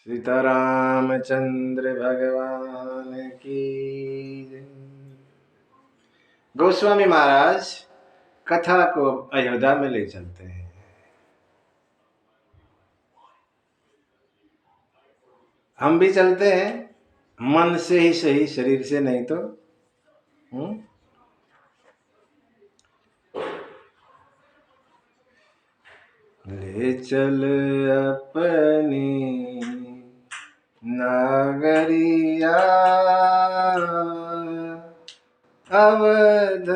सीतारामचंद्र भगवान की जय। गोस्वामी महाराज कथा को अयोध्या में ले चलते हैं। हम भी चलते हैं, मन से ही सही, शरीर से नहीं तो। ले चल अपनी नागरिया, अवध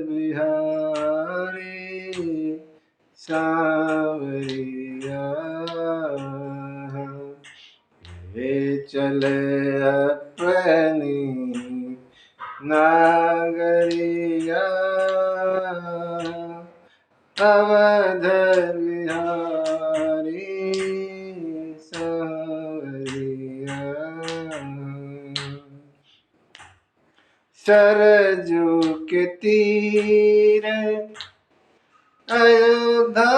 बिहारी सांवरिया। ले चल अपनी नागरिया, अवध बिहारी सांवरिया। सरजू के तीर अयोध्या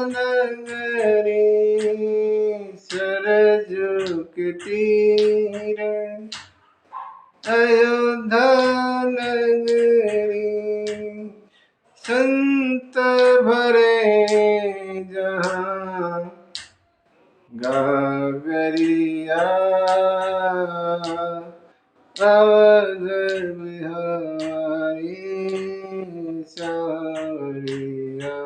नगरी, सरजू के तीर अयोध्या नगरी। संत भरे जहाँ गागरिया, अवध बिहारी सांवरिया।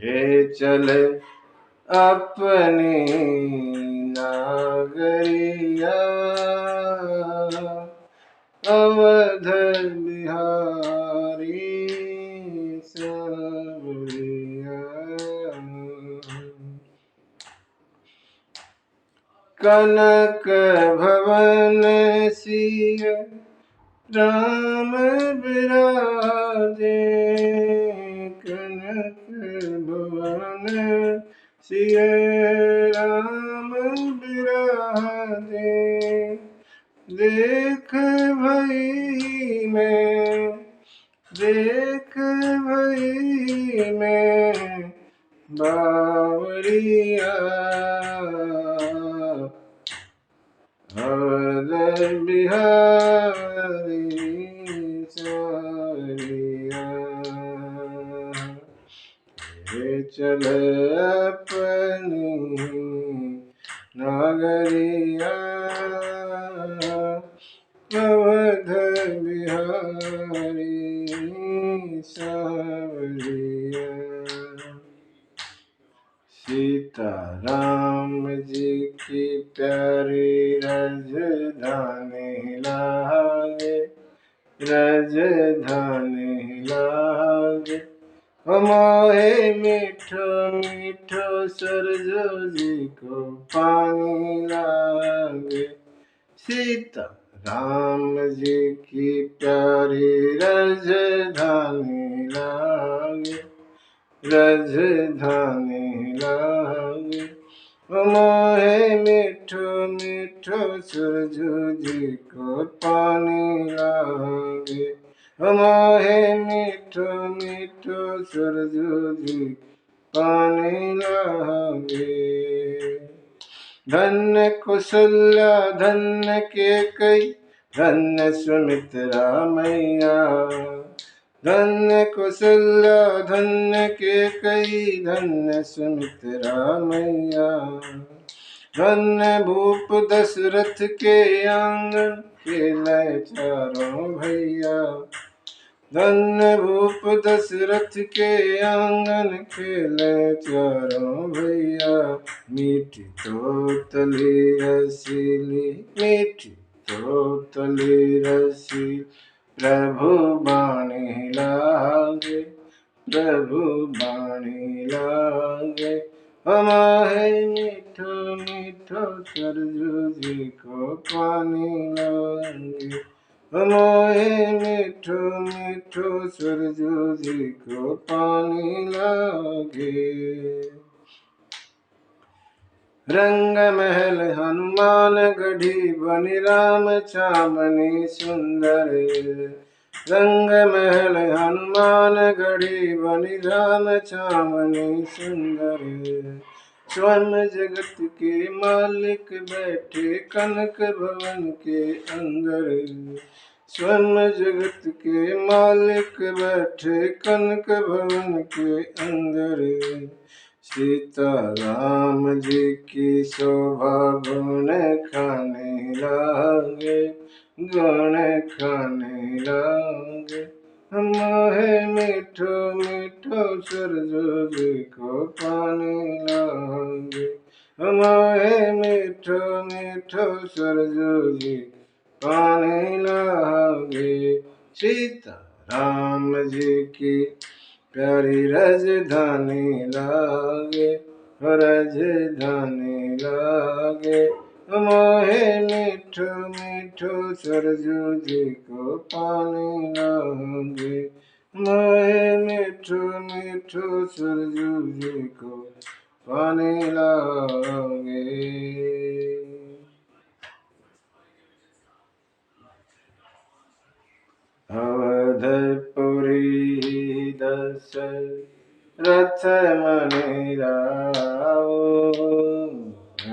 ले चल अपनी नागरिया, अवध बिहारी सांवरिया। कनक भवन सिय राम बिराजे, कनक भवन सिय राम बिराजे। देख भई में बावरिया, अवध बिहारी सांवरिया। ले चल अपनी नागरिया, अवध बिहारी सांवरिया। सीताराम जी की प्यारी राजधानी लागे, राजधानी लागे। मोहे मीठो मीठो सरजू जी को पानी लागे। सीता राम जी की प्यारी राजधानी लागे, राजधानी लागे। मोहे मीठो मीठो सरजू जी को पानी लागे। मोहे मीठो मीठो सरजू जी पानी लागे। धन्य कौशल्या धन्य कैकेयी, धन्य सुमित्रा मैया। धन्य कौशल्या धन्य कैकेयी, धन्य सुमित्रा मैया। धन्य भूप दशरथ के आंगन, खेले चारों भैया। धन्य भूप दशरथ के आंगन, खेले चारों भैया। मीठी तोतली रसीली, मीठी तोतली रसीली, प्रभु बाणी लागे, प्रभु बाणी लागे। मोहे मीठो मीठो सरजू जी को पानी लागे। मोहे मीठो मीठो सरजू जी को पानी लागे। रंग महल हनुमान गढ़ी, बनी राम छावनी सुंदर। रंग महल हनुमान गढ़ी, बनी राम छावनी सुंदर। स्वयं जगत के मालिक बैठे कनक भवन के अंदर। स्वयं जगत के मालिक बैठे कनक भवन के अंदर। सीता राम जी की शोभा गुण खाने लागे, गुण खाने लागे। मोहे मीठो मीठो सरजू जी को पाने लागे। मोहे मीठो मीठो सरजू जी पाने लागे। सीता राम जी की प्यारी राजधानी लागे, राजधानी लागे। मोहे मीठो मीठो सरजू जी को पानी लागे। मोहे मीठो मीठो सरजू जी को पानी लागे। अवधपुरी दशरथ मनि राओ।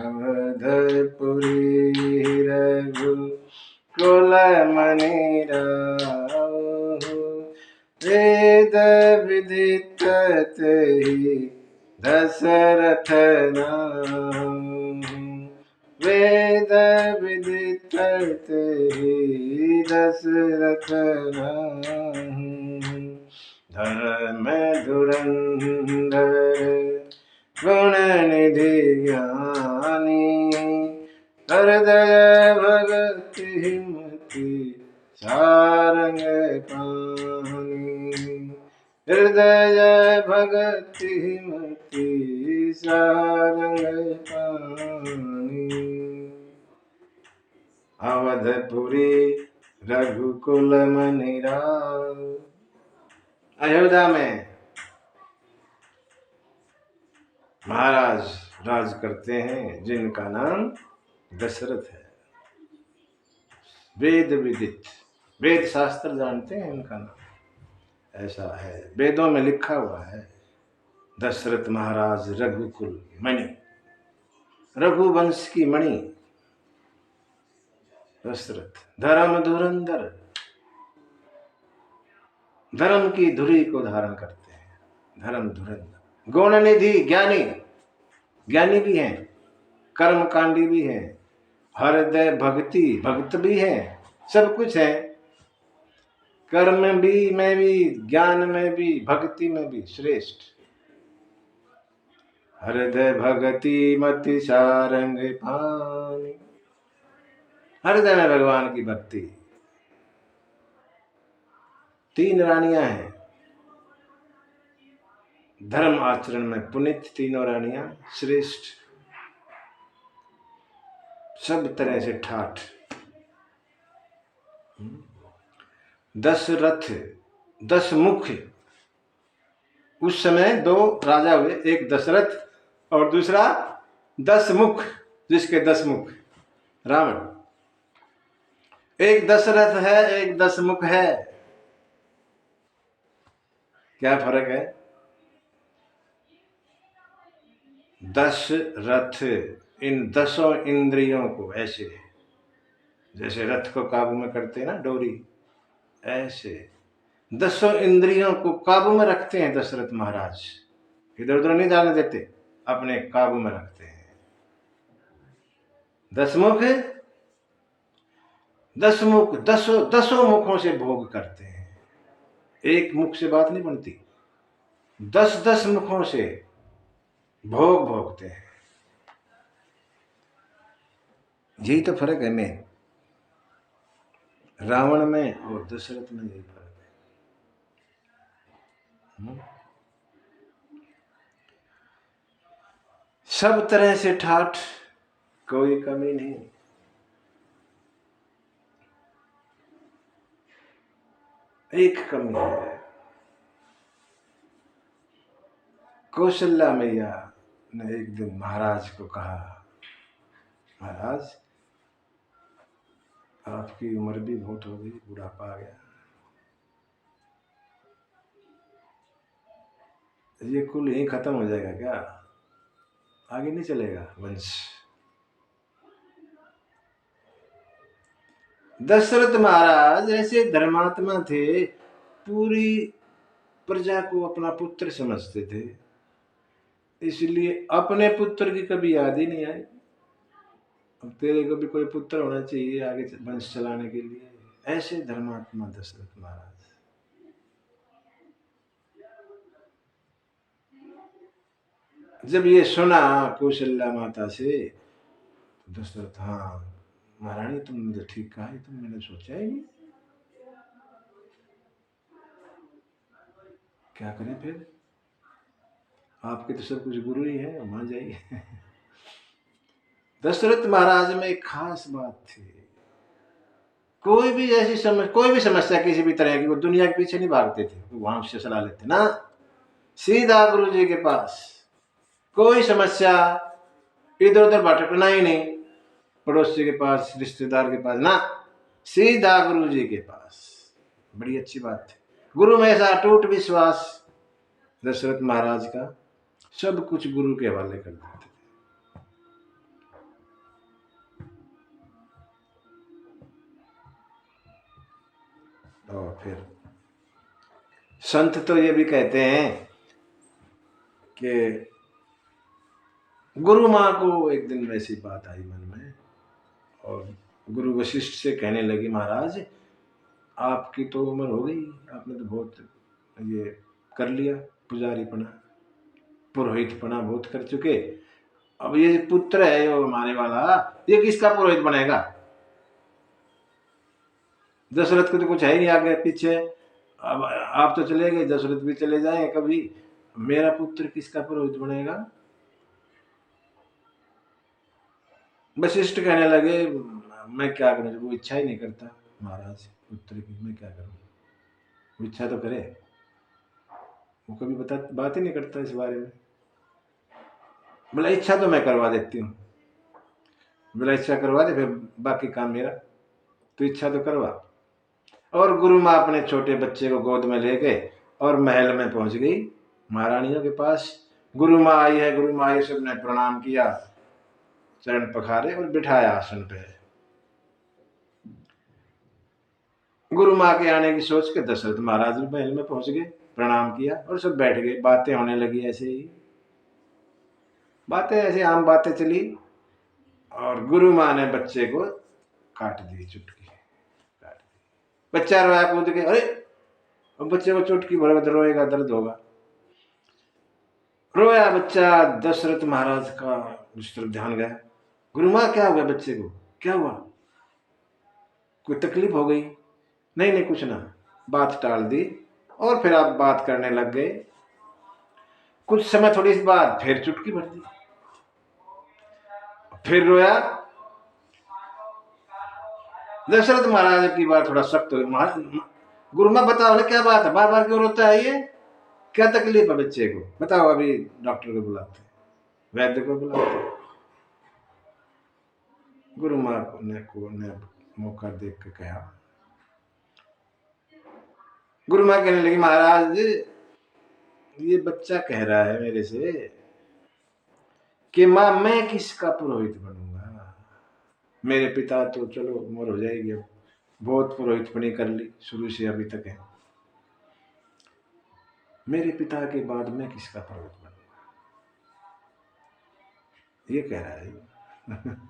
अवधपुरी रघुकुल मनि राओ। वेद विदित तेहि दशरथ नाम। वेद विदित तेहि दशरथ नाम। धर्म धुरंधर गुण निधि ज्ञानी। हृदय भगति मति सारंग पानी। हृदय भगति मति सारंग पानी। अवधपुरी रघुकुल मनि राम। अयोध्या में महाराज राज करते हैं जिनका नाम दशरथ है। वेद विदित, वेद शास्त्र जानते हैं इनका नाम ऐसा है, वेदों में लिखा हुआ है। दशरथ महाराज रघुकुल मणि, रघुवंश की मणि दशरथ। धर्म धुरंधर, धर्म की धुरी को धारण करते हैं, धर्म धुरंधर। गुण निधि, ज्ञानी, ज्ञानी भी हैं, कर्मकांडी भी हैं, हृदय भक्ति, भक्त भी हैं, सब कुछ है। कर्म भी में भी, ज्ञान में भी, भक्ति में भी श्रेष्ठ। हृदय भक्ति मति सारंग पानी। हृदय में भगवान की भक्ति। 3 रानियां हैं धर्म आचरण में पुनित, तीनों रानियां श्रेष्ठ, सब तरह से ठाठ। 10 रथ, 10 मुख। उस समय 2 राजा हुए, एक दशरथ और दूसरा 10 मुख, जिसके 10 मुख। रावण। एक दशरथ है, एक 10 मुख है। क्या फर्क है? 10 रथ, इन 10 इंद्रियों को ऐसे, जैसे रथ को काबू में करते हैं ना डोरी, ऐसे 10 इंद्रियों को काबू में रखते हैं दशरथ महाराज। इधर उधर नहीं जाने देते, अपने काबू में रखते हैं। 10 मुख, 10 मुख, 10 मुखों से भोग करते हैं। एक मुख से बात नहीं बनती, 10 मुखों से भोग भोगते हैं। यही तो फर्क है में, रावण में और दशरथ में, यही फर्क है। सब तरह से ठाठ, कोई कमी नहीं। एक कमी है, कौशल्या मैया ने एक दिन महाराज को कहा, महाराज आपकी उम्र भी बहुत हो गई, बुढ़ापा आ गया, ये कुल यही खत्म हो जाएगा क्या? आगे नहीं चलेगा वंश। दशरथ महाराज ऐसे धर्मात्मा थे, पूरी प्रजा को अपना पुत्र समझते थे, इसलिए अपने पुत्र की कभी याद ही नहीं आई। अब तेरे को भी कोई पुत्र होना चाहिए आगे वंश चलाने के लिए। ऐसे धर्मात्मा दशरथ महाराज। जब ये सुना कौशल्या माता से, दशरथ, हाँ महारानी तुमने तो ठीक कहा, तुम मैंने सोचा ही नहीं, क्या करें फिर, आपके तो सब कुछ गुरु ही है, मान जाइए। दशरथ महाराज में एक खास बात थी, कोई भी समस्या किसी भी तरह की, वो दुनिया के पीछे नहीं भागते थे, वहां से सलाह लेते ना, सीधा गुरु जी के पास। कोई समस्या इधर उधर भटकना ही नहीं, पड़ोसी के पास, रिश्तेदार के पास ना, सीधा गुरु जी के पास। बड़ी अच्छी बात थी, गुरु में ऐसा अटूट विश्वास दशरथ महाराज का, सब कुछ गुरु के हवाले कर देते थे। और फिर संत तो ये भी कहते हैं कि गुरु माँ को एक दिन वैसी बात आई मन में, और गुरु वशिष्ठ से कहने लगी, महाराज आपकी तो उम्र हो गई, आपने तो बहुत ये कर लिया, पुजारीपना पुरोहितपना बहुत कर चुके, अब ये पुत्र है जो हमारे वाला, ये किसका पुरोहित बनेगा? दशरथ को तो कुछ है ही नहीं आगे पीछे, अब आप तो चले गए, दशरथ भी चले जाएंगे कभी, मेरा पुत्र किसका पुरोहित बनेगा? वशिष्ठ कहने लगे, मैं क्या करूं, वो इच्छा ही नहीं करता महाराज पुत्र की, मैं क्या करूं, वो इच्छा तो करे, वो कभी बात ही नहीं करता इस बारे में। बोला इच्छा तो मैं करवा देती हूँ। बोला इच्छा करवा दे, फिर बाकी काम मेरा, तो इच्छा तो करवा। और गुरु माँ अपने छोटे बच्चे को गोद में ले गए और महल में पहुंच गई महारानियों के पास। गुरु माँ आई है, गुरु माँ आई, सबने प्रणाम किया, चरण पखारे और बिठाया आसन पे। गुरु माँ के आने की सोच के दशरथ महाराज भी महल में पहुंच गए, प्रणाम किया और सब बैठ गए, बातें होने लगी, ऐसे ही बातें, ऐसे आम बातें चली, और गुरु माँ ने बच्चे को काट दी, चुटकी काट दी। बच्चा रोया कूद के, अरे अब बच्चे को चुटकी भर रोएगा, दर्द होगा, रोया बच्चा। दशरथ महाराज का उस तरफ ध्यान गया, गुरु माँ क्या हुआ बच्चे को, क्या हुआ, कोई तकलीफ हो गई? नहीं नहीं कुछ ना, बात टाल दी और फिर आप बात करने लग गए। कुछ समय थोड़ी सी बाद फिर चुटकी भर दी, फिर रोया। दशरथ महाराज की बात थोड़ा सख्त हो गई, गुरु माँ बताओ ना क्या बात है, बार बार क्यों रोता है, ये क्या तकलीफ है बच्चे को, बताओ, अभी डॉक्टर को बुलाते, वैद्य को बुलाते। गुरु माँ ने मौका देख के कहा, गुरु माँ कहने लगी, महाराज ये बच्चा कह रहा है मेरे से कि माँ मैं किसका पुरोहित बनूंगा, मेरे पिता तो चलो उम्र हो जाएगी, अब बहुत पुरोहितपनी कर ली शुरू से अभी तक है, मेरे पिता के बाद मैं किसका पुरोहित बनूंगा, ये कह रहा है।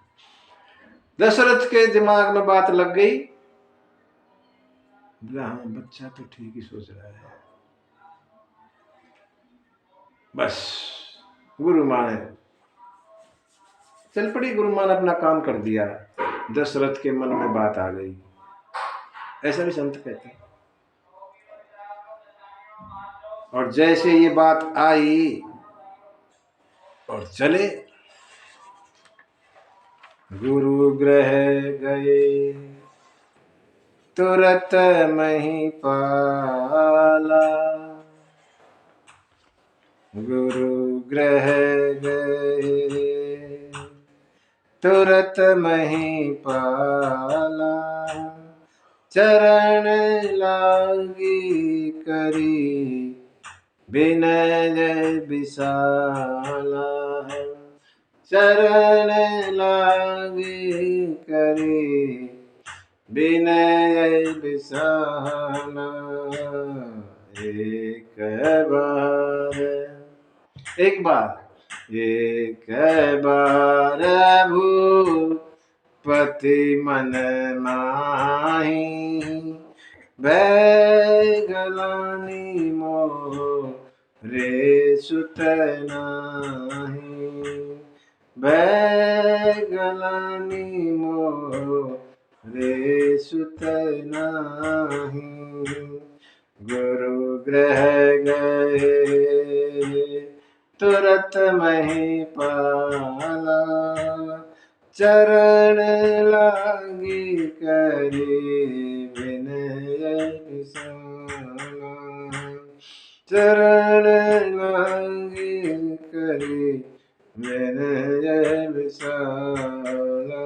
दशरथ के दिमाग में बात लग गई, हाँ बच्चा तो ठीक ही सोच रहा है। बस गुरु माँ ने चल पड़ी, गुरु माँ ने अपना काम कर दिया, दशरथ के मन में बात आ गई, ऐसा भी संत कहते हैं। और जैसे ये बात आई और चले, गुरु ग्रह गए तुरत महिपाला, गुरु ग्रह गए तुरत महिपाला, चरण लागी करी विनय विशाला, चरण लागे करे विनय बिसाना एक बार एक बार भूपति मन माही भय गलानी मोरे सुत नाही भय गलानी मोरे सुत नाही गुरु ग्रह गए तुरत मही पाला चरण लागी करे विनय बिसाना चरण लागी करे विनय बिसाना।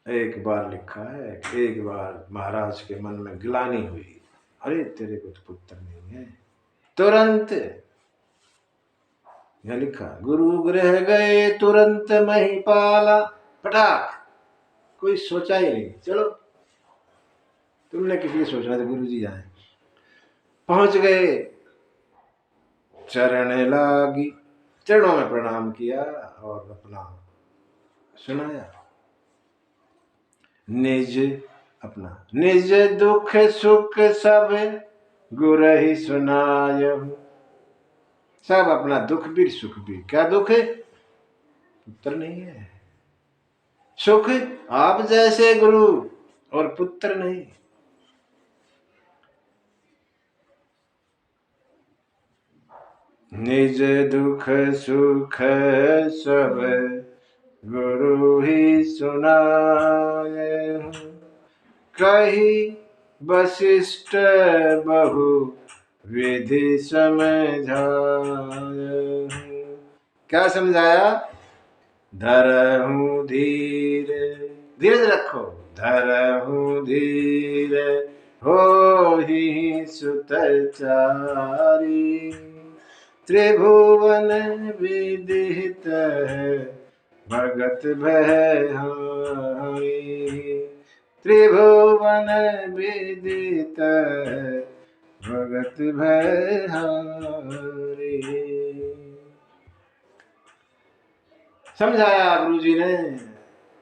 एक बार लिखा है, एक बार महाराज के मन में ग्लानि हुई, अरे तेरे को तो पुत्र नहीं है। तुरंत यह लिखा, गुरु गृह गए तुरंत महिपाला, पटाख, कोई सोचा ही नहीं। चलो तुमने किसी लिए सोचना था, गुरु जी आए, पहुंच गए, चरण लागी, चरणों में प्रणाम किया और अपना सुनाया निज अपना निज दुख सुख सब गुरु ही सुनायहु। सब अपना दुख भी सुख भी। क्या दुख है? पुत्र नहीं है। सुख आप जैसे गुरु और पुत्र नहीं। निज दुख सुख सब गुरु ही सुनाए कही वशिष्ठ बहु विधि समझाए। क्या समझाया? धरहूं धीर, धीरज रखो, धरहूं धीर हो ही सुतचारी त्रिभुवन विदित भगत भयहारी त्रिभुवन विदित भगत भयहारी। समझाया गुरु जी ने।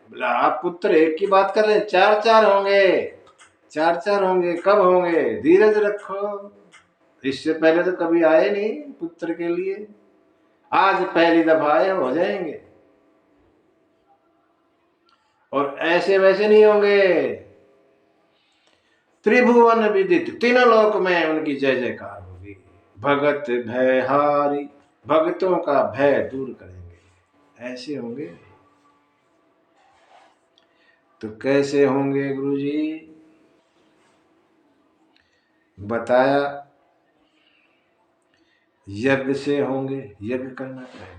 बोला आप पुत्र एक की बात कर रहे हैं, चार चार होंगे, चार चार होंगे, कब होंगे? धीरज रखो। इससे पहले तो कभी आए नहीं पुत्र के लिए, आज पहली दफा आए, हो जाएंगे। और ऐसे वैसे नहीं होंगे। त्रिभुवन विदित, तीनों लोक में उनकी जय जयकार होगी। भगत भयहारी, भक्तों का भय दूर करेंगे, ऐसे होंगे। तो कैसे होंगे गुरुजी? बताया, यज्ञ से होंगे, यज्ञ करना पड़ेगा।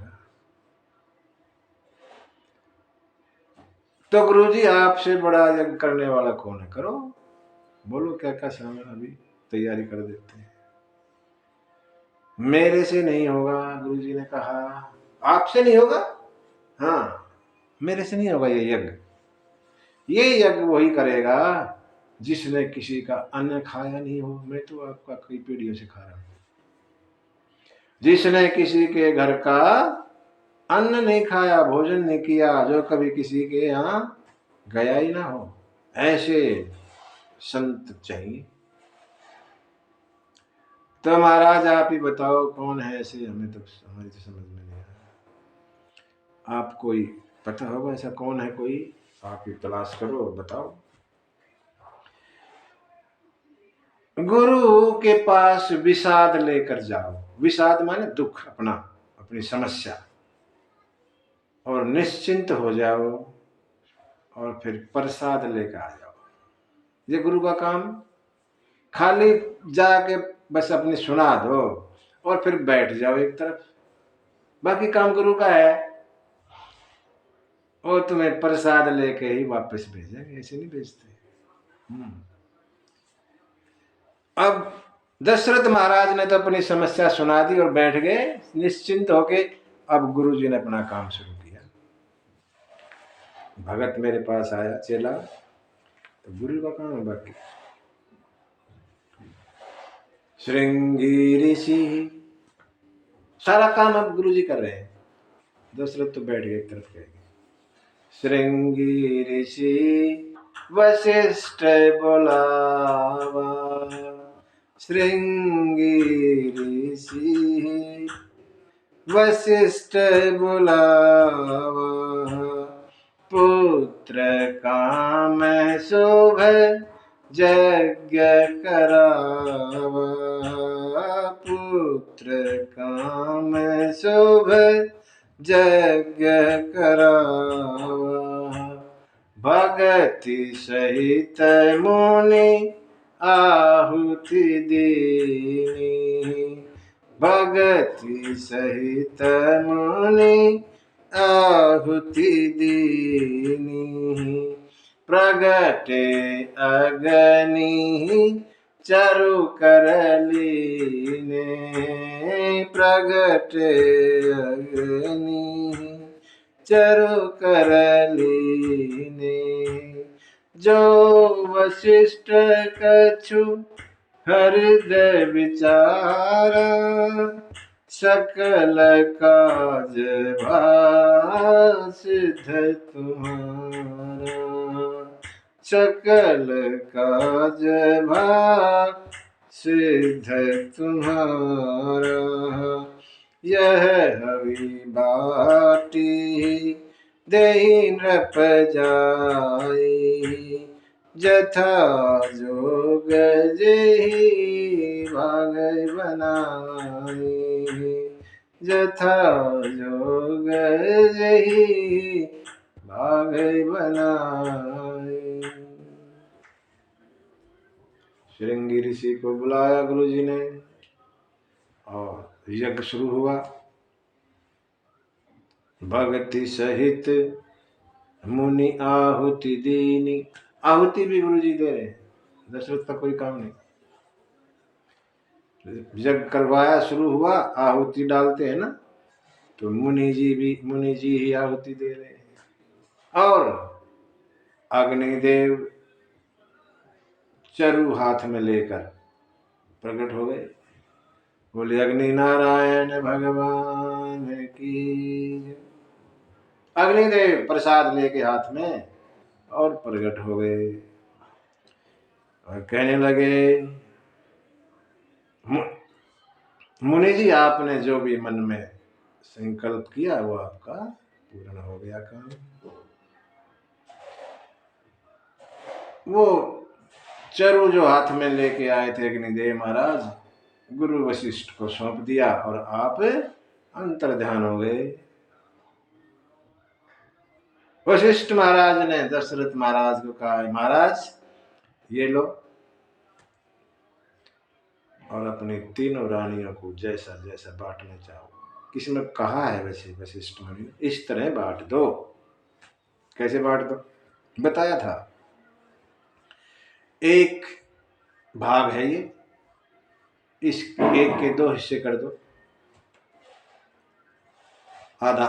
तो गुरुजी आपसे बड़ा यज्ञ करने वाला कौन है? करो, बोलो क्या क्या सामान, अभी तैयारी कर देते हैं। मेरे से नहीं होगा, गुरुजी ने कहा। आपसे नहीं होगा? हाँ, मेरे से नहीं होगा ये यज्ञ। ये यज्ञ वही करेगा जिसने किसी का अन्न खाया नहीं हो। मैं तो आपका कई पीढ़ियों से खा रहा हूं। जिसने किसी के घर का अन्न नहीं खाया, भोजन नहीं किया, जो कभी किसी के यहाँ गया ही ना हो, ऐसे संत चाहिए। तो महाराज आप ही बताओ कौन है ऐसे? हमें तो, हमारी तो समझ में नहीं आया। आप कोई पता होगा ऐसा कौन है? कोई आप ही तलाश करो, बताओ। गुरु के पास विषाद लेकर जाओ। विषाद माने दुख, अपना, अपनी समस्या, और निश्चिंत हो जाओ, और फिर प्रसाद लेकर आ जाओ। ये गुरु का काम। खाली जाके बस अपनी सुना दो और फिर बैठ जाओ एक तरफ, बाकी काम गुरु का है। वो तुम्हें प्रसाद लेके ही वापस भेजेंगे, ऐसे नहीं भेजते। अब दशरथ महाराज ने तो अपनी समस्या सुना दी और बैठ गए निश्चिंत होके। अब गुरु जी ने अपना काम शुरू किया। भगत मेरे पास आया चेला, तो गुरु का काम है बाकी। श्रृंगी ऋषि, सारा काम अब गुरु जी कर रहे हैं। दशरथ तो बैठ गए, एक तरफ गए। श्रृंगी ऋषि वशिष्ठ बोलावा, श्रृंगी ऋषि वशिष्ठ बुलावा, पुत्र काम शुभ यज्ञ करावा, पुत्र काम शुभ यज्ञ करावा, भगति सहित मुनि आहुति दीनी, भगति सहित मुनि आहुति दीनी, प्रगटे अग्नि चारु कर लीने, प्रगटे अग्नि चारु कर लीने, जो वशिष्ठ कछु हृदय विचारा, सकल काज सिद्ध तुम्हारा, सकल काज सिद्ध तुम्हारा, यह हवि बाटी देहि नृप जाई, जथा जोग जेहि भाग बनाई, जथा जोग जेहि भाग बनाई। श्रृंगी ऋषि को बुलाया गुरु जी ने और यज्ञ शुरू हुआ। भक्ति सहित मुनि आहुति दीनी, आहुति भी गुरु जी दे रहे हैं, दशरथ का कोई काम नहीं। यज्ञ करवाया, शुरू हुआ, आहुति डालते हैं ना, तो मुनि जी ही आहुति दे रहे हैं। और अग्निदेव चरु हाथ में लेकर प्रकट हो गए, बोले अग्नि नारायण भगवान की। अग्निदेव प्रसाद लेके हाथ में और प्रकट हो गए और कहने लगे, मुनि जी आपने जो भी मन में संकल्प किया वो आपका पूर्ण हो गया काम। वो चरु जो हाथ में लेके आए थे अग्निदेव महाराज, गुरु वशिष्ठ को सौंप दिया और आप अंतर ध्यान हो गए। वशिष्ठ महाराज ने दशरथ महाराज को कहा, महाराज ये लो और अपनी तीनों रानियों को जैसा जैसा बांटना चाहो। किसी में कहा है वैसे वशिष्ठ मुनि ने, इस तरह बांट दो। कैसे बांट दो बताया था। एक भाग है ये, इस एक के दो हिस्से कर दो, आधा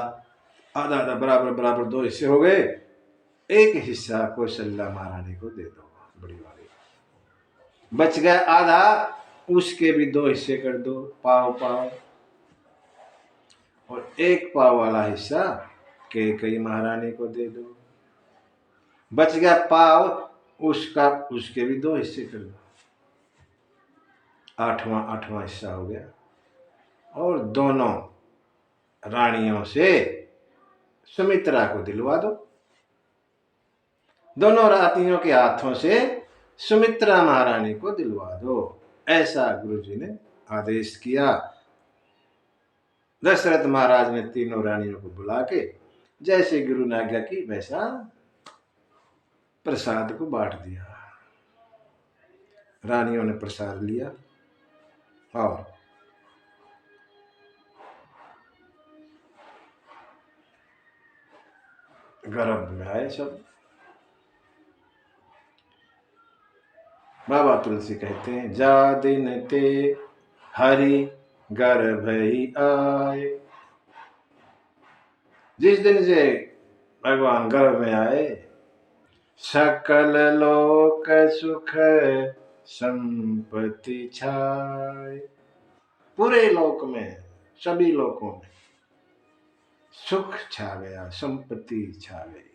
आधा आधा बराबर बराबर दो हिस्से हो गए। एक हिस्सा कौशल्या महारानी को दे दो, बड़ी वाली। बच गया आधा, उसके भी दो हिस्से कर दो, पाव पाव। और एक पाव वाला हिस्सा कैकेयी महारानी को दे दो। बच गया पाव, उसका उसके भी दो हिस्से कर दो, आठवां हिस्सा हो गया। और दोनों रानियों से सुमित्रा को दिलवा दो, दोनों रानियों के हाथों से सुमित्रा महारानी को दिलवा दो। ऐसा गुरुजी ने आदेश किया। दशरथ महाराज ने तीनों रानियों को बुला के जैसे गुरु ने आज्ञा की वैसा प्रसाद को बांट दिया। रानियों ने प्रसाद लिया और गर्भ में आए सब। बाबा तुलसी कहते हैं, जा दिन ते हरि गर्भ ही आए। जिस दिन से भगवान गर्भ में आए, सकल लोक सुख संपत्ति छाए। पूरे लोक में, सभी लोकों में सुख छा गया, संपत्ति छा गई।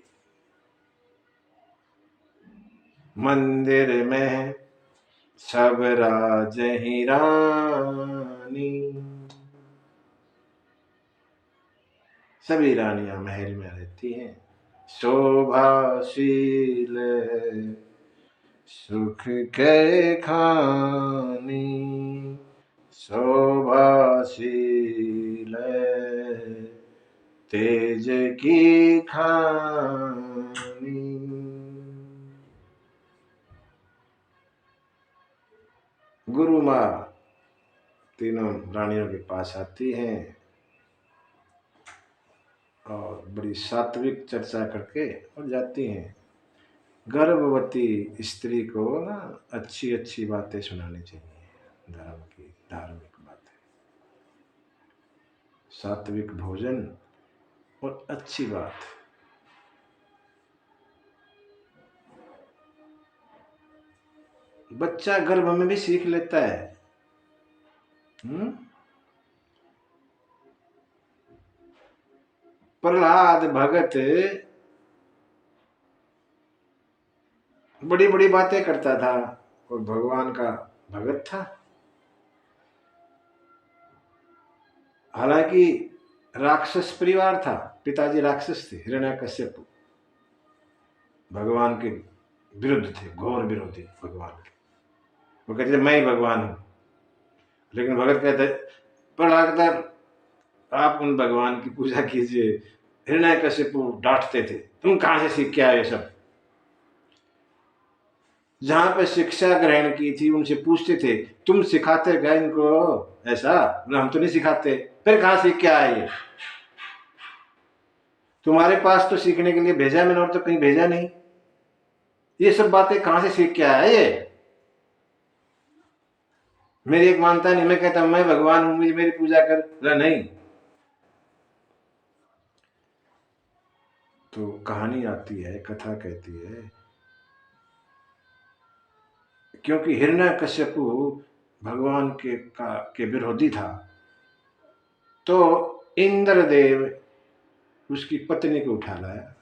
मंदिर में सब राज ही रानी, सभी रानियां महल में रहती हैं। शोभाशील सुख के खानी, शोभाशील तेज की खानी। गुरु माँ तीनों रानियों के पास आती हैं और बड़ी सात्विक चर्चा करके और जाती हैं। गर्भवती स्त्री को ना अच्छी अच्छी बातें सुनानी चाहिए, धर्म की, धार्मिक बातें, सात्विक भोजन और अच्छी बात। बच्चा गर्भ में भी सीख लेता है। प्रहलाद भगत बड़ी बड़ी बातें करता था और भगवान का भगत था। हालांकि राक्षस परिवार था, पिताजी राक्षस थे, हिरण्यकश्यप भगवान के विरुद्ध थे, घोर विरोधी भगवान के। वो कहते थे मैं ही भगवान हूं, लेकिन भगत कहते प्रहलाद, आप उन भगवान की पूजा कीजिए। हिरण्यकश्यप डांटते थे, तुम कहां से सीख के आए सब। जहां पे शिक्षा ग्रहण की थी उनसे पूछते थे, तुम सिखाते गए इनको ऐसा? हम तो नहीं सिखाते। फिर कहां सीख के आए ये? तुम्हारे पास तो सीखने के लिए भेजा मैंने, और तो कहीं भेजा नहीं। ये सब बातें कहां से सीख के आया ये? मेरी एक मानता नहीं, मैं कहता मैं भगवान हूं, मुझे मेरी पूजा कर। नहीं। तो कहानी आती है, कथा कहती है, क्योंकि हिरण्यकश्यपु भगवान के विरोधी था, तो इंद्रदेव उसकी पत्नी को उठा लाया,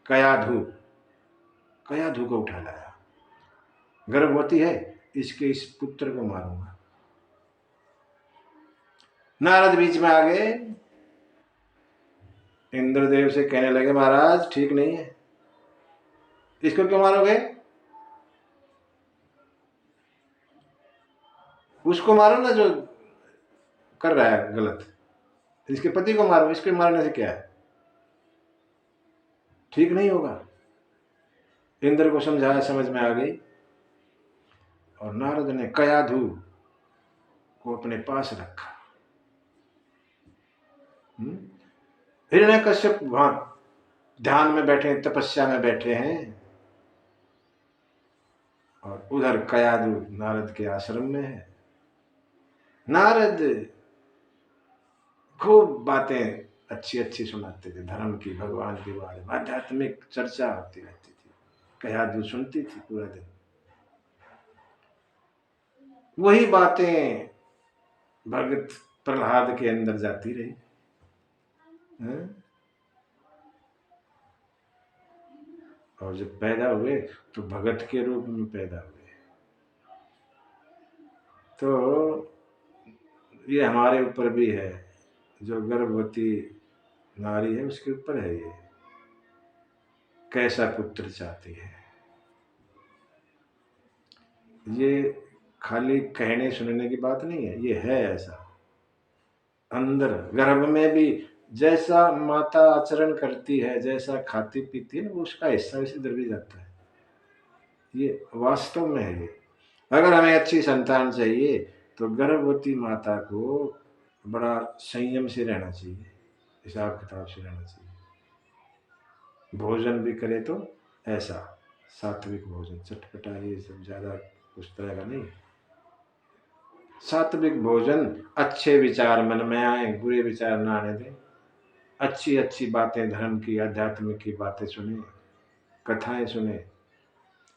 कयाधु को उठा लाया। गर्भवती है, इसके इस पुत्र को मारूंगा। नारद बीच में आ गए, इंद्रदेव से कहने लगे, महाराज ठीक नहीं है, इसको क्यों मारोगे? उसको मारो ना जो कर रहा है गलत, इसके पति को मारो, इसके मारने से क्या है, ठीक नहीं होगा। इंद्र को समझाया, समझ में आ गई, और नारद ने कयाधु को अपने पास रखा। हिरण्यकश्यप वहां ध्यान में बैठे, तपस्या में बैठे हैं, और उधर कयाधु नारद के आश्रम में है। नारद खूब बातें अच्छी अच्छी सुनाते थे, धर्म की, भगवान के बारे में आध्यात्मिक चर्चा होती रहती थी। कयाधु सुनती थी पूरा दिन। वही बातें भगत प्रहलाद के अंदर जाती रही। और जब पैदा हुए तो भगत के रूप में पैदा हुए। तो ये हमारे ऊपर भी है, जो गर्भवती नारी है उसके ऊपर है ये, कैसा पुत्र चाहती है। ये खाली कहने सुनने की बात नहीं है, ये है ऐसा। अंदर गर्भ में भी जैसा माता आचरण करती है, जैसा खाती पीती है, वो उसका हिस्सा इसी इधर भी जाता है। ये वास्तव में है। ये अगर हमें अच्छी संतान चाहिए तो गर्भवती माता को बड़ा संयम से रहना चाहिए, हिसाब किताब से रहना चाहिए। भोजन भी करे तो ऐसा सात्विक भोजन, चटपटा ये सब ज्यादा उस तरह का नहीं। सात्विक भोजन, अच्छे विचार मन में आए, बुरे विचार ना आने दें, अच्छी अच्छी बातें धर्म की, आध्यात्मिक की बातें सुने, कथाएं सुने,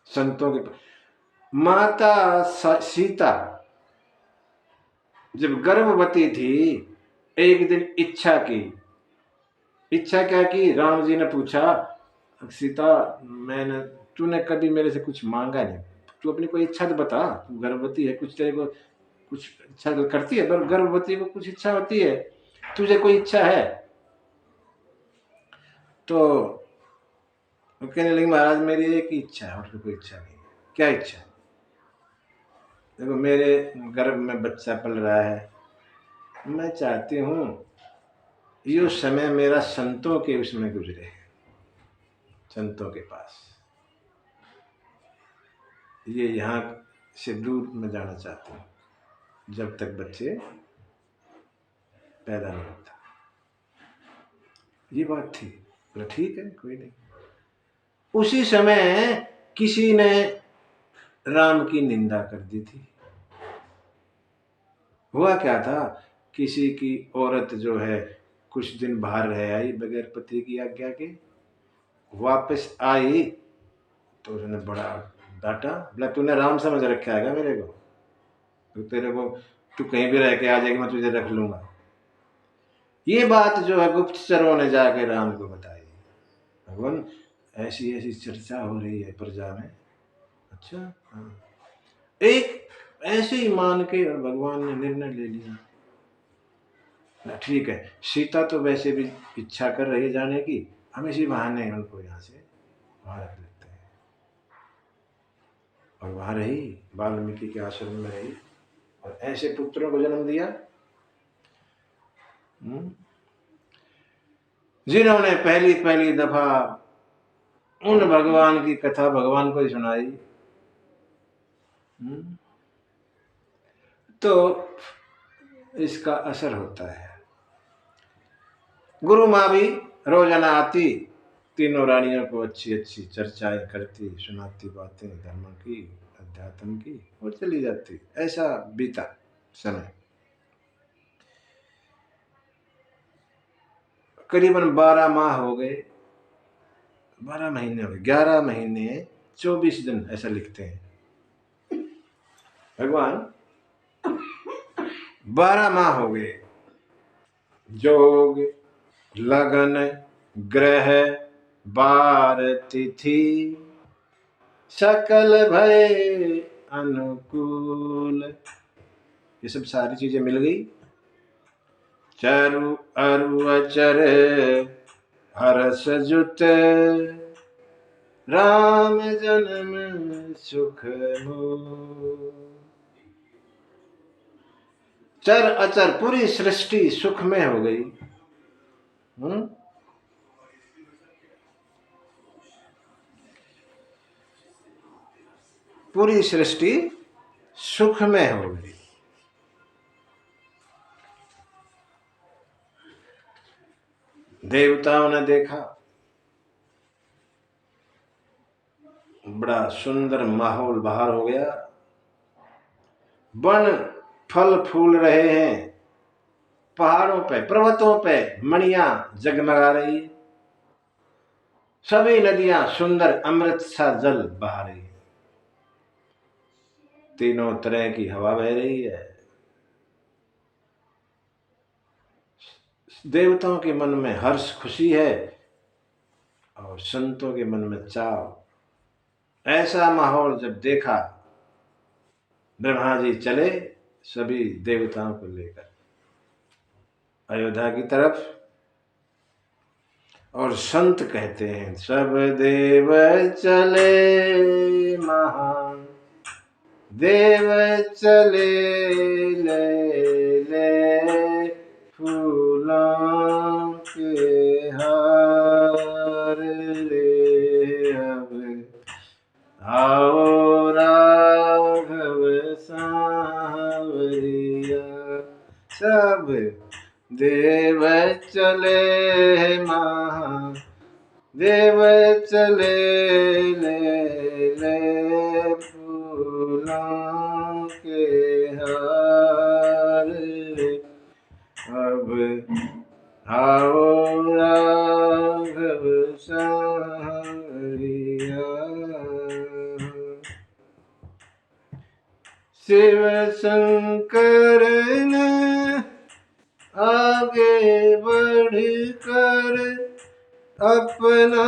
संतों की। माता सीता जब गर्भवती थी, एक दिन इच्छा की। इच्छा क्या की? राम जी ने पूछा, सीता मैंने, तूने कभी मेरे से कुछ मांगा नहीं, तू अपनी कोई इच्छा तो बता, तू गर्भवती है, कुछ तेरे को कुछ इच्छा तो करती है, पर गर्भवती को कुछ इच्छा होती है, तुझे कोई इच्छा है? तो कहने लगी, महाराज मेरी एक ही इच्छा है, और कोई इच्छा नहीं है। क्या इच्छा? देखो मेरे गर्भ में बच्चा पल रहा है, मैं चाहती हूँ ये समय मेरा संतों के उसमें गुजरे, संतों के पास। ये यहाँ से दूर में जाना चाहती हूँ जब तक बच्चे पैदा नहीं होता। ये बात थी। बोला ठीक है, कोई नहीं। उसी समय किसी ने राम की निंदा कर दी थी। हुआ क्या था, किसी की औरत जो है कुछ दिन बाहर रह आई बगैर पति की आज्ञा के, वापस आई तो उसने बड़ा डांटा। बोला तूने राम समझ रखा है क्या मेरे को? तो तेरे को, तू कहीं भी रह के आ जाएगी, मैं तुझे रख लूंगा। ये बात जो है गुप्तचरों ने जाके राम को बताई। भगवान ऐसी ऐसी चर्चा हो रही है प्रजा में। अच्छा हाँ। एक ऐसे ही मान के भगवान ने निर्णय ले लिया, ठीक है, सीता तो वैसे भी इच्छा कर रही है जाने की, हम इसी बहाने उनको यहाँ से वहां रख लेते हैं। और वहां रही, वाल्मीकि के आश्रम में रही, और ऐसे पुत्रों को जन्म दिया जिन्होंने पहली पहली दफा उन भगवान की कथा भगवान को ही सुनाई। तो इसका असर होता है। गुरु माँ भी रोजाना आती, तीनों रानियों को अच्छी अच्छी चर्चाएं करती, सुनाती बातें धर्म की, अध्यात्म की, और चली जाती। ऐसा बीता समय। करीबन 12 माह हो गए, 12 महीने हो गए, 11 महीने 24 दिन ऐसा लिखते हैं भगवान। 12 माह हो गए। जोग लगन ग्रह बार तिथि सकल भय अनुकूल, ये सब सारी चीजें मिल गई। चरु अरु अचर हरस जुत राम जन्म सुख हो। चर अचर पूरी सृष्टि सुख में हो गई। पूरी सृष्टि सुख में हो गई। देवताओं ने देखा, बड़ा सुंदर माहौल बाहर हो गया, वन फल फूल रहे हैं, पहाड़ों पे पर्वतों पे मणियां जगमगा रही है, सभी नदियां सुंदर अमृत सा जल बहा रही है, तीनों तरह की हवा बह रही है। देवताओं के मन में हर्ष खुशी है, और संतों के मन में चाव। ऐसा माहौल जब देखा, ब्रह्मा जी चले सभी देवताओं को लेकर अयोध्या की तरफ, और संत कहते हैं सब देव चले महान, देव चले ले ले फूलों के हार रे, अब आओ राघव सांवरिया। सब देव चले महा, देव चले ले ले फूलों के हार। अब आओ राघव सांवरिया। शिव शंकर ने आगे बढ़कर अपना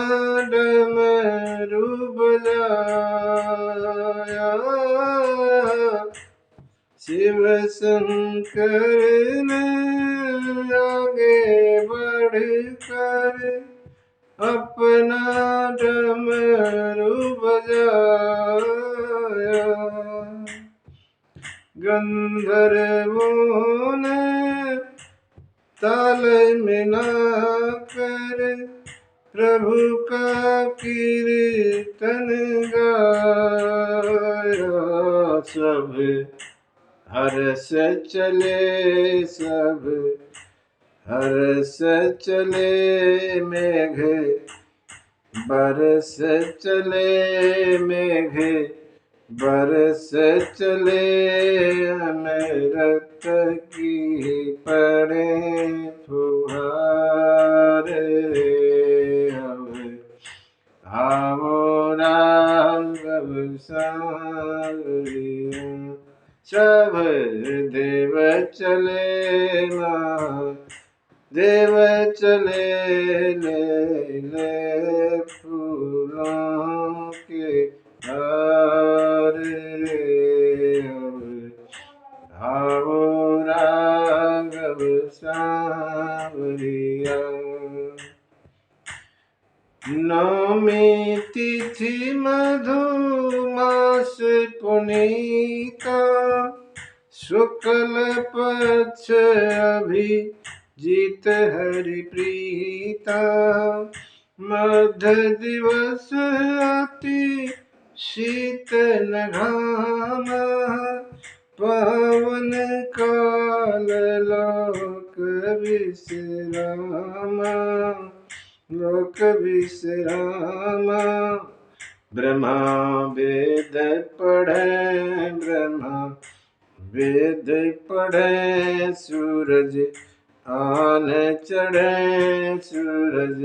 डमरू बुलाया। शिव शंकर ने आगे बढ़कर अपना डमरू बजाया। गंधर्वों ने ताल मिलाकर प्रभु का कीर्तन गाया। सब हर्ष चले, सब हर्ष चले, मेघ बरस चले, मेघ बरस चले, अमृत की पड़े फुहार। आओ राघव सांवरिया। सब देव चले देव चले ले ले फूलों के हार। आओ राघव सांवरिया। नौमी तिथि मधुमास पुनीता, शुक्ल पक्ष अभिजीत हरि प्रीता। मध्य दिवस अति शीतल घाम, पावन काल लोक विश्राम, लोक विश्राम। ब्रह्मा वेद पढ़े, ब्रह्मा वेद पढ़े, सूरज आन चढ़े, सूरज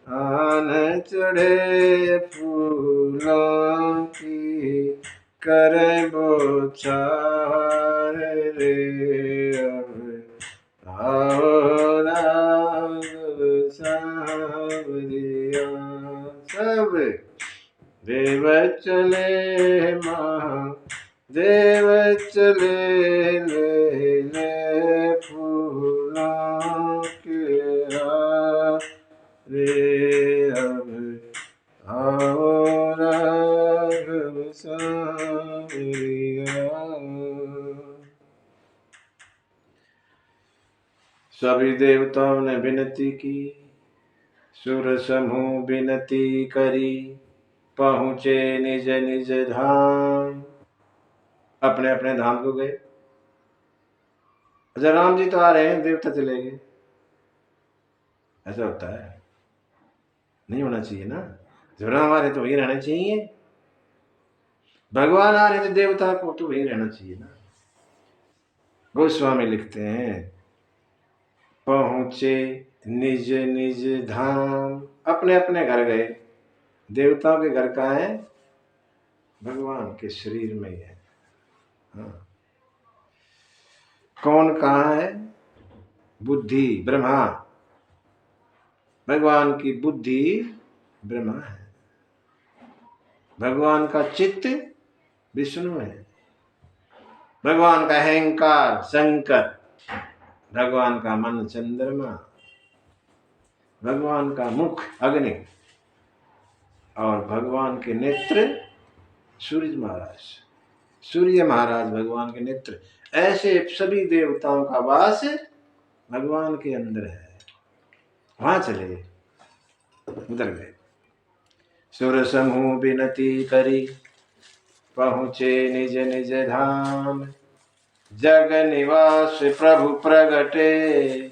आन चढ़े, फूलों की करे बौछार रे। अब आओ राघव सांवरिया। सब देव चले महादेव चले ले ले फूलों के हार रे। अब आओ राघव सांवरिया। सभी देवताओं ने विनती की, सुर समूह विनती करी, पहुँचे निज निज धाम। अपने अपने धाम को गए। अच्छा, राम जी तो आ रहे हैं, देवता चले गए, ऐसा होता है? नहीं होना चाहिए ना। जब राम आ रहे तो वहीं रहना चाहिए। भगवान आ रहे तो देवता को तो वहीं रहना चाहिए ना। गोस्वामी लिखते हैं, पहुँचे निज निज धाम। अपने अपने घर गए। देवताओं के घर कहाँ है? भगवान के शरीर में ही है। हाँ। कौन कहाँ है? बुद्धि ब्रह्मा। भगवान की बुद्धि ब्रह्मा है, भगवान का चित्त विष्णु है, भगवान का अहंकार शंकर, भगवान का मन चंद्रमा, भगवान का मुख अग्नि और भगवान के नेत्र सूर्य महाराज। सूर्य महाराज भगवान के नेत्र। ऐसे सभी देवताओं का वास भगवान के अंदर है। वहां चले गए, उधर गए। सुर समूह विनती करी, पहुँचे निज निज धाम। जग निवास प्रभु प्रगटे,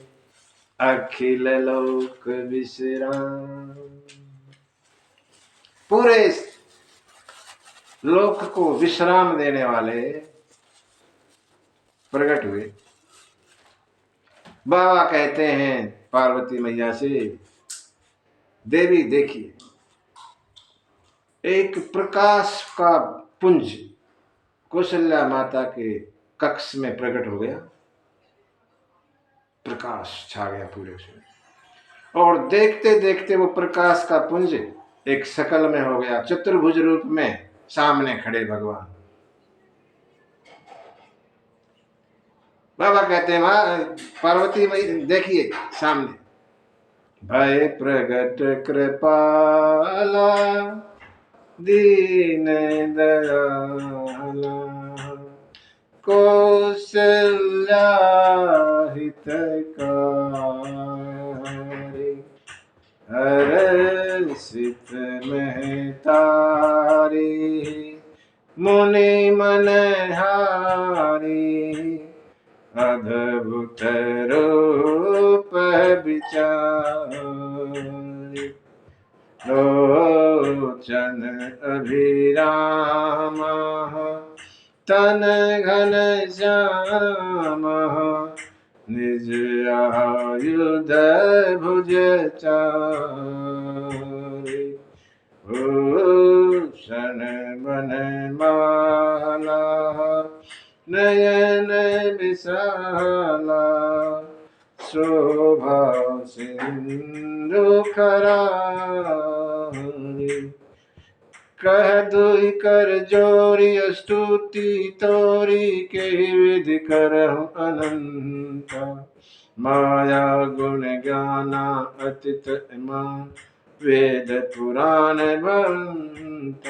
अखिल लोक विश्राम। पूरे लोक को विश्राम देने वाले प्रकट हुए। बाबा कहते हैं पार्वती मैया से, देवी देखिए, एक प्रकाश का पुंज कौशल्या माता के कक्ष में प्रकट हो गया। प्रकाश छा गया पूरे उसमें, और देखते देखते वो प्रकाश का पुंज एक शकल में हो गया, चतुर्भुज रूप में सामने खड़े भगवान। बाबा कहते हैं वहां पार्वती मैया देखिए सामने, भय प्रगट कृपाला दीन दयाला कौशल्या हितकारी हर्षित महतारी मुनि मनहारी अद्भुत रूप विचारी लोचन अभिराम तन घन श्याम निज आयुध भुज चारि भूषण बन माला नयन विशाला शोभा सिंधु करारी कह दुई कर जोरी स्तुति तोरी के विधि करहु अनंत माया गुण ज्ञाना अतित मान वेद पुराण भंत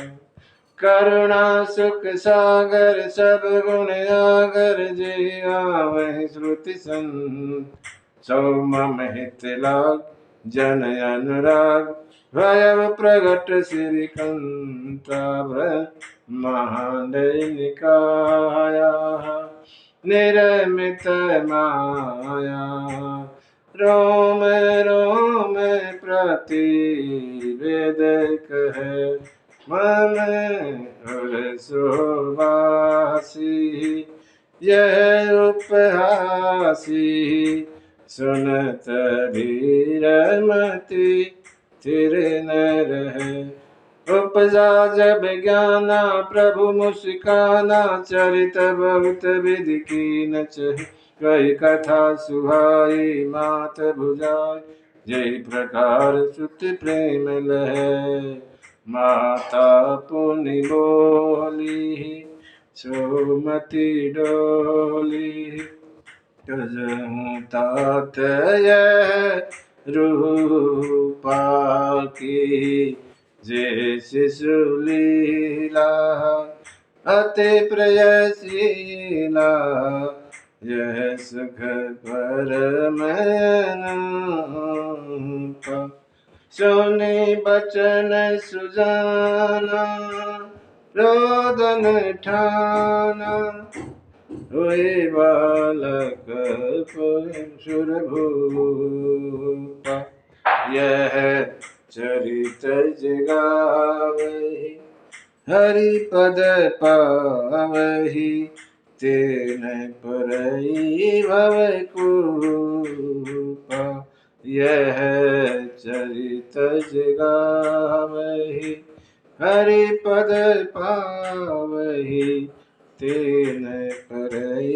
करुणा सुख सागर सब गुण आगर जे आवहि श्रुति संत सौ मम हित लाग जन अनुराग भयव प्रगट श्रीकंता महानिकाया निरमित माया रोम रोम प्रति वेद कह मन सुवासी यह उपहासी सुनत धीरमति थिर न रहे उपजा जब ज्ञाना प्रभु मुस्काना चरित बहुत विधि कीन चह कई कथा सुहाई मात भुजाई जय प्रकार सुत प्रेम लहे माता पुनि बोली सुमति डोली तात रूपा की जय शिशु लीला अति प्रियशीला यह सुख परम सुनि बचन सुजाना रोदन ठाना हुए बालक सुरभूपा यह चरित जगावहि हरि पद पावहि तेन परई भव कूपा यह चरित जगावहि हरि पद पावहि तेन परई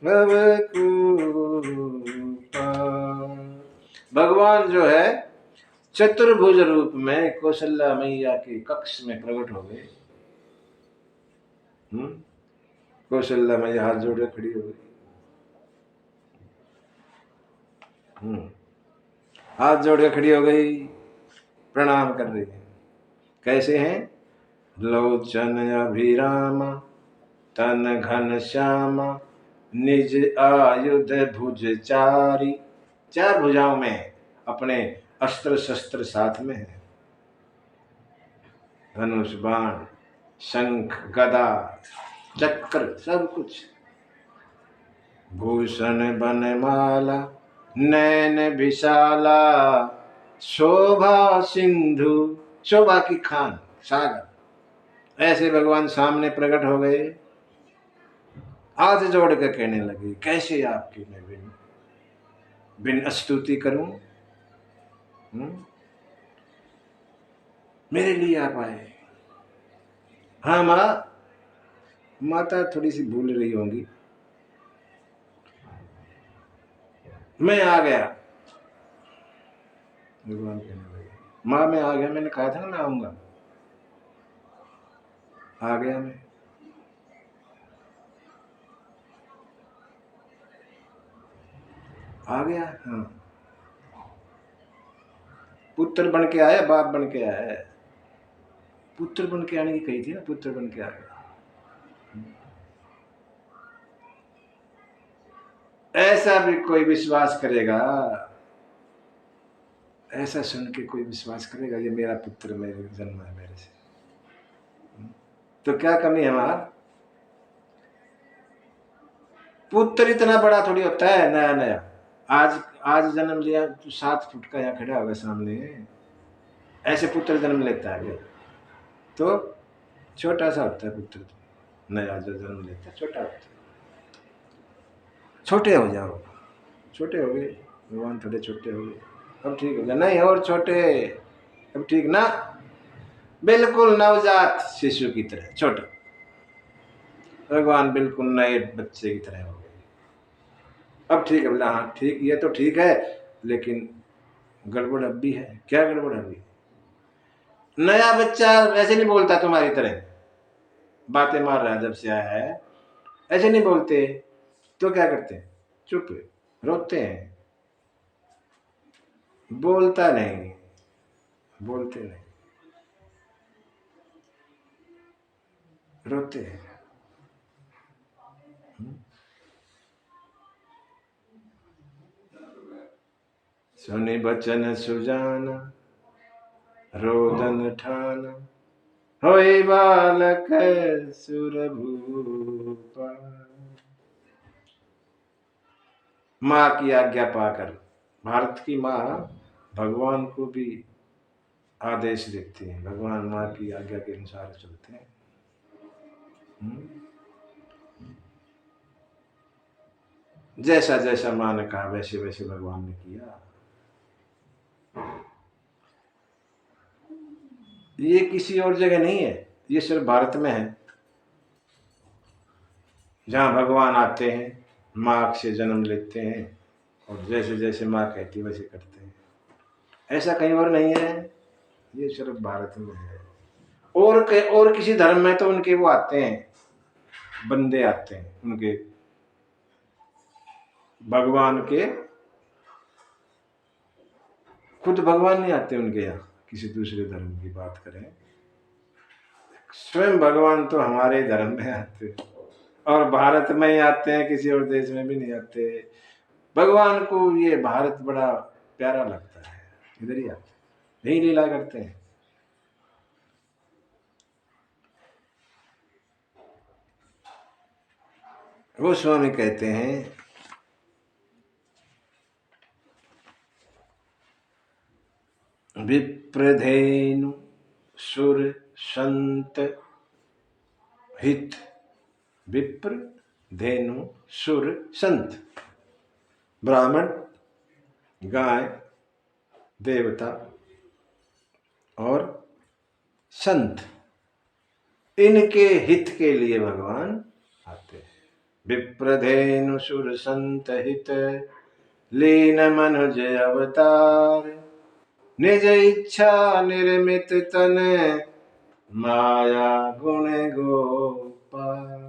भव कूपा। भगवान जो है चतुर्भुज रूप में कौशल्या मैया के कक्ष में प्रकट हो गए। कौशल्या मैया हाथ जोड़े खड़ी हो गई। हाथ जोड़े खड़ी हो गई, प्रणाम कर रही है। कैसे हैं? लोचन अभिराम तन घन श्याम निज आयुध भुज चारी। चार भुजाओं में अपने अस्त्र शस्त्र साथ में है, धनुष बाण शंख गदा चक्र सब कुछ। भूषण बनमाला नैन विशाला शोभा सिंधु, शोभा की खान सागर। ऐसे भगवान सामने प्रकट हो गए, हाथ जोड़ कर कहने लगे, कैसे आपकी मैं बिन स्तुति करूं? मेरे लिए आप आए। हाँ माँ, माता थोड़ी सी भूल रही होंगी, मैं आ गया। भगवान कहने लगे, माँ मैं आ गया, मैंने कहा था ना मैं आऊंगा, आ गया मैं। आ गया, हाँ। पुत्र बन के आया, बाप बन के आया। पुत्र बन के आने की कही थी ना, पुत्र बन के आ गया। ऐसा भी कोई विश्वास करेगा, ऐसा सुन के कोई विश्वास करेगा ये मेरा पुत्र मेरे जन्म है मेरे से? तो क्या कमी है हमारा? पुत्र इतना बड़ा थोड़ी होता है, नया नया। आज आज जन्म लिया तो 7 फुट का यहाँ खड़ा होगा सामने, ऐसे पुत्र जन्म लेता है क्या? तो छोटा सा होता है पुत्र, तो नया जो जन्म लेता है छोटा होता है। छोटे हो जाओ, छोटे हो गए भगवान, थोड़े छोटे हो गए, अब ठीक हो गया। नहीं और छोटे, अब ठीक ना, बिल्कुल नवजात शिशु की तरह छोटा। भगवान बिल्कुल नए बच्चे की तरह हो गए। अब ठीक है, बोला हाँ ठीक, ये तो ठीक है, लेकिन गड़बड़ अब भी है। क्या गड़बड़ अभी? नया बच्चा ऐसे नहीं बोलता तुम्हारी तरह, बातें मार रहा है जब से आया है, ऐसे नहीं बोलते। तो क्या करते हैं? चुप, रोते हैं, बोलता नहीं, बोलते नहीं, रोते हैं। सुनि बचन सुजाना, रोदन ठान, होई बालक सुरभूपा। माँ की आज्ञा पाकर भारत की माँ भगवान को भी आदेश देती है, भगवान माँ की आज्ञा के अनुसार चलते हैं। जैसा जैसा माँ ने कहा वैसे वैसे भगवान ने किया। ये किसी और जगह नहीं है, ये सिर्फ भारत में है, जहाँ भगवान आते हैं, माँ से जन्म लेते हैं और जैसे जैसे माँ कहती वैसे करते हैं। ऐसा कहीं और नहीं है, ये सिर्फ भारत में है। और किसी धर्म में तो उनके वो आते हैं, बंदे आते हैं उनके, भगवान के खुद भगवान नहीं आते उनके यहाँ। किसी दूसरे धर्म की बात करें, स्वयं भगवान तो हमारे धर्म में आते हैं, और भारत में ही आते हैं, किसी और देश में भी नहीं आते। भगवान को ये भारत बड़ा प्यारा लगता है, इधर ही आते, यही लीला करते हैं। वो स्वामी कहते हैं, विप्रधेनु सुर संत हित। विप्र, धेनु, सुर, संत, ब्राह्मण, गाय, देवता और संत, इनके हित के लिए भगवान आते हैं। विप्रधेनु सुर संत हित, लीन मनुज अवतार, निज इच्छा निर्मित तन, माया गुण गोपाल।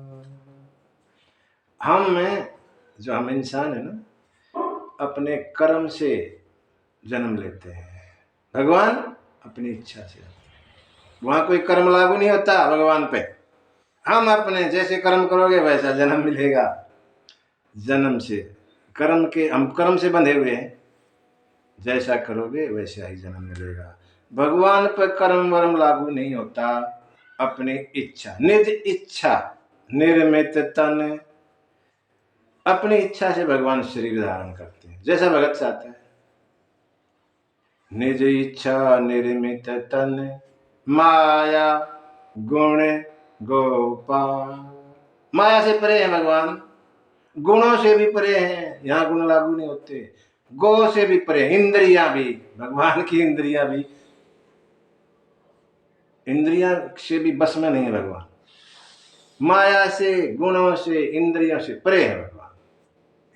हम इंसान है ना, अपने कर्म से जन्म लेते हैं, भगवान अपनी इच्छा से। वहां कोई कर्म लागू नहीं होता भगवान पे। हम अपने जैसे कर्म करोगे वैसा जन्म मिलेगा। जन्म से कर्म के, हम कर्म से बंधे हुए हैं, जैसा करोगे वैसा ही जन्म मिलेगा। भगवान पर कर्म वर्म लागू नहीं होता, अपनी इच्छा, निज इच्छा निर्मित तन, अपनी इच्छा से भगवान शरीर धारण करते हैं, जैसा भगत चाहता है। निज इच्छा निर्मित तन, माया गुण गोपाल। माया से परे है भगवान, गुणों से भी परे हैं, यहाँ गुण लागू नहीं होते। गो से भी परे, इंद्रियां भी, भगवान की इंद्रियां भी, इंद्रियां से भी बस में नहीं है भगवान। माया से, गुणों से, इंद्रियों से परे है भगवान,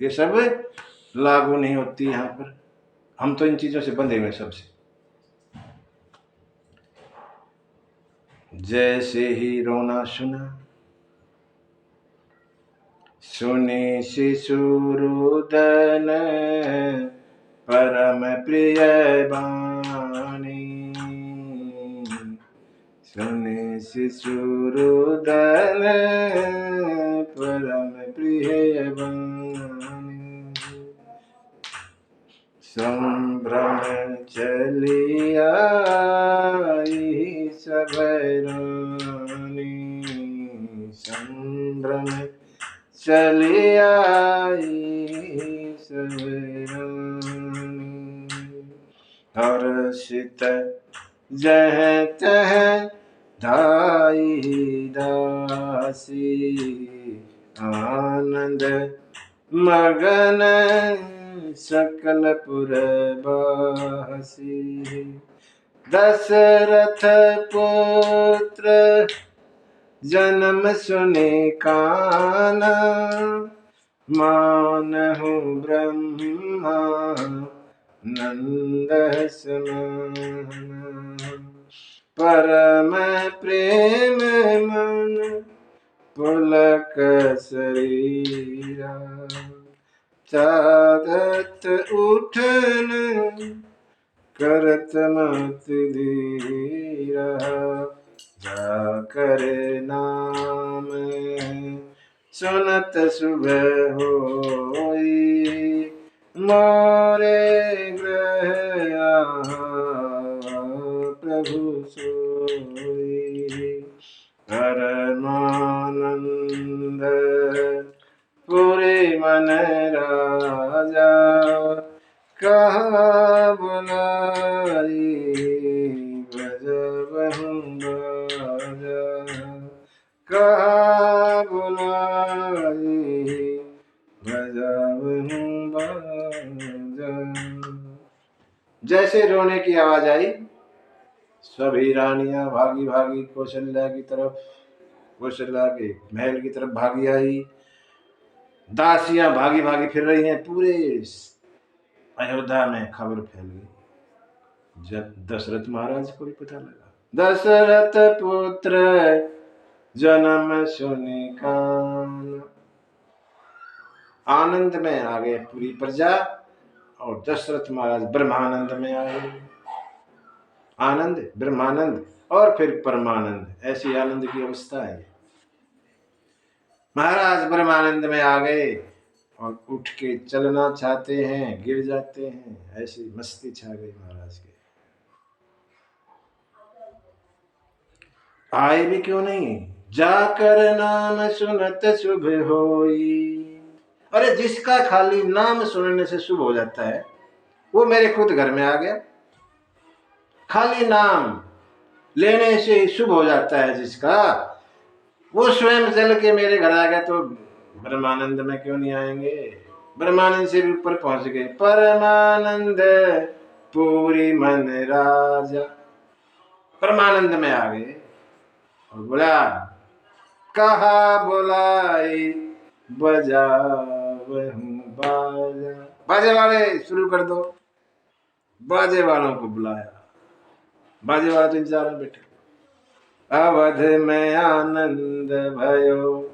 ये सब लागू नहीं होती यहाँ पर। हम तो इन चीजों से बंधे हुए सबसे। जैसे ही रोना सुना, सुने शिशुरुदन परम प्रिय बानी। सुने शिशुरुदन परम प्रिय बानी। संभ्रम चली आई सब रानी। संभ्रम चली आई सब रानी। हर्षित जह तह धाई दासी। आनंद मगन सकल पुरवासी। दशरथ पुत्र जन्म सुने काना। मानहु ब्रह्मा नंद समान। परम प्रेम मन पुलक शरीरा। चादत उठन करत मत धीरा। जाकर नाम सुनत सुबह होई। मोरे ग्रह प्रभु सोई। परमानंद पूरे मन राजा। कहा बुलाई बजबहु बाजा। कहा बुलाई बजबहु बाजा। जैसे रोने की आवाज आई, सभी रानियां भागी भागी कौशल्या की तरफ, कौशल्या के महल की तरफ भागी आई। दासियां भागी भागी फिर रही हैं। पूरे अयोध्या में खबर फैल गई। जब दशरथ महाराज को भी पता लगा। दशरथ पुत्र जन्म सुनि कान। आनंद में आ गए पूरी प्रजा, और दशरथ महाराज ब्रह्मानंद में आ गए। आनंद, ब्रह्मानंद और फिर परमानंद, ऐसी आनंद की अवस्था है। महाराज ब्रह्मानंद में आ गए और उठ के चलना चाहते हैं, गिर जाते हैं, ऐसी मस्ती छा गई महाराज के। आए भी क्यों नहीं, जाकर नाम सुनत शुभ होई। अरे जिसका खाली नाम सुनने से शुभ हो जाता है, वो मेरे खुद घर में आ गया। खाली नाम लेने से शुभ हो जाता है जिसका, वो स्वयं चल के मेरे घर आ गया, तो ब्रह्मानंद में क्यों नहीं आएंगे। ब्रह्मानंद से भी ऊपर पहुंच गए। परमानंद पूरी मन राजा। परमानंद में आ गए और बोला, कहा बुलाई बजावहु बाजा। बाजे वाले शुरू कर दो। बाजे वालों को बुलाया। बाजे वाले तो इंतजार में बैठे। अवध में आनंद भयो,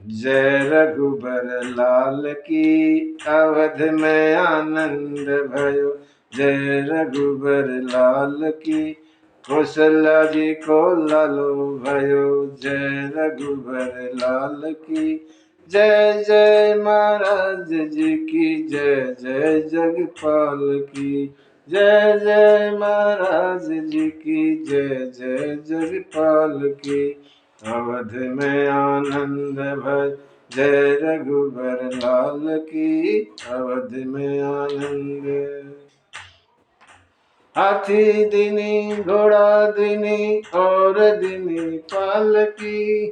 जय रघुबर लाल की। अवध में आनंद भयो, जय रघुबर लाल की। कौशल्या जी को लालो भयो, जय रघुबर लाल की। जय जय महाराज जी की, जय जय जगपाल की। जय जय महाराज जी की, जय जय जगपाल की। अवध में आनंद भय, जय रघुबर लाल की। अवध में आनंद। हाथी दिनी घोड़ा दिनी और दिनी पालकी।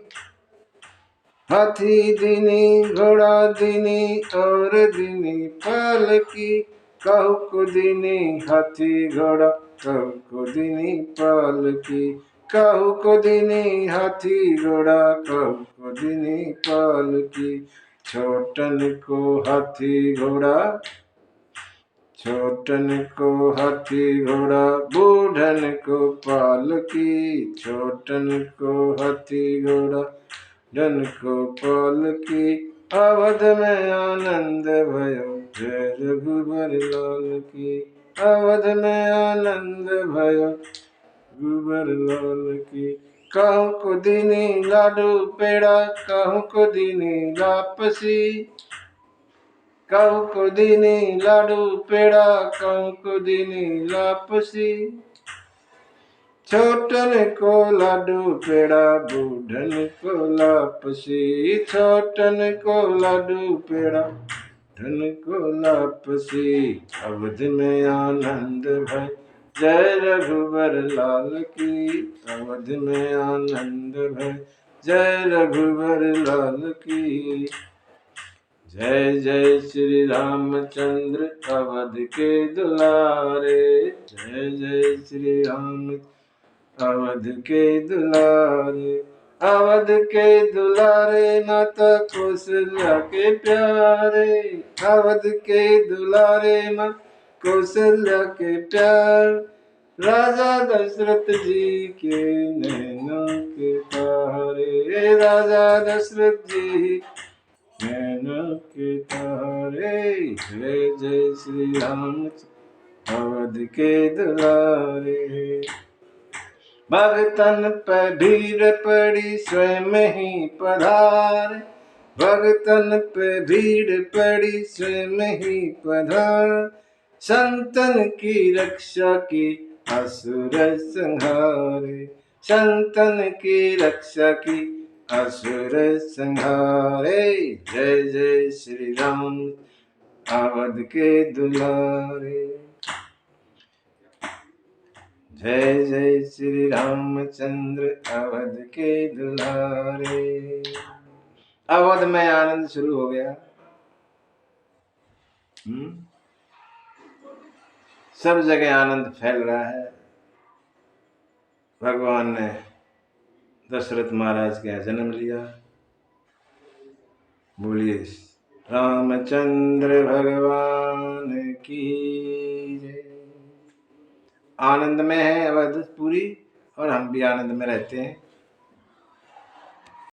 हाथी दिनी घोड़ा दिनी और दिनी पालकी। कहू को दिनी हाथी घोड़ा कहू को दिनी पालकी। कहू को दिनी हाथी घोड़ा कहू को दिनी पालकी। छोटन को हाथी घोड़ा छोटन को हाथी घोड़ा बूढ़न को पालकी। छोटन को हाथी घोड़ा धन को पालकी। अवध में आनंद भयो जय रघुबर लाल की। अवध में आनंद भयो रघुबर लाल की। कहूँ को दीनी लाडू पेड़ा कहूँ को दीनी लापसी। कहूँ को दीनी लाडू पेड़ा कहूँ को दीनी लापसी। छोटन को लाडू पेड़ा बूढ़न को लापसी। छोटन को लाडू पेड़ा बूढ़न को लापसी। अवध में आनंद भय जय रघुबर लाल की। अवध में आनंद भय जय रघुबर लाल की। जय जय श्री रामचंद्र अवध के दुलारे। जय जय श्री राम अवध के दुलारे। अवध के दुलारे माता कौशल्या के प्यारे। अवध के दुलारे माँ कौशल्या के प्यार। राजा दशरथ जी के नैनों के तारे। राजा दशरथ जी नैनों के तारे। जय जय श्री राम अवध के दुलारे। भगतन पे भीड़ पड़ी स्वयं ही पधार। भगतन पे भीड़ पड़ी स्वयं ही पधार। संतन की रक्षा की असुर संहारे। संतन की रक्षा की असुर संहारे। जय जय श्री राम अवध के दुलारे। जय जय श्री रामचंद्र अवध के दुलारे। अवध में आनंद शुरू हो गया। सब जगह आनंद फैल रहा है। भगवान ने दशरथ महाराज के यहाँ जन्म लिया। बोलिए रामचंद्र भगवान की जय। आनंद में है अवध पूरी और हम भी आनंद में रहते हैं।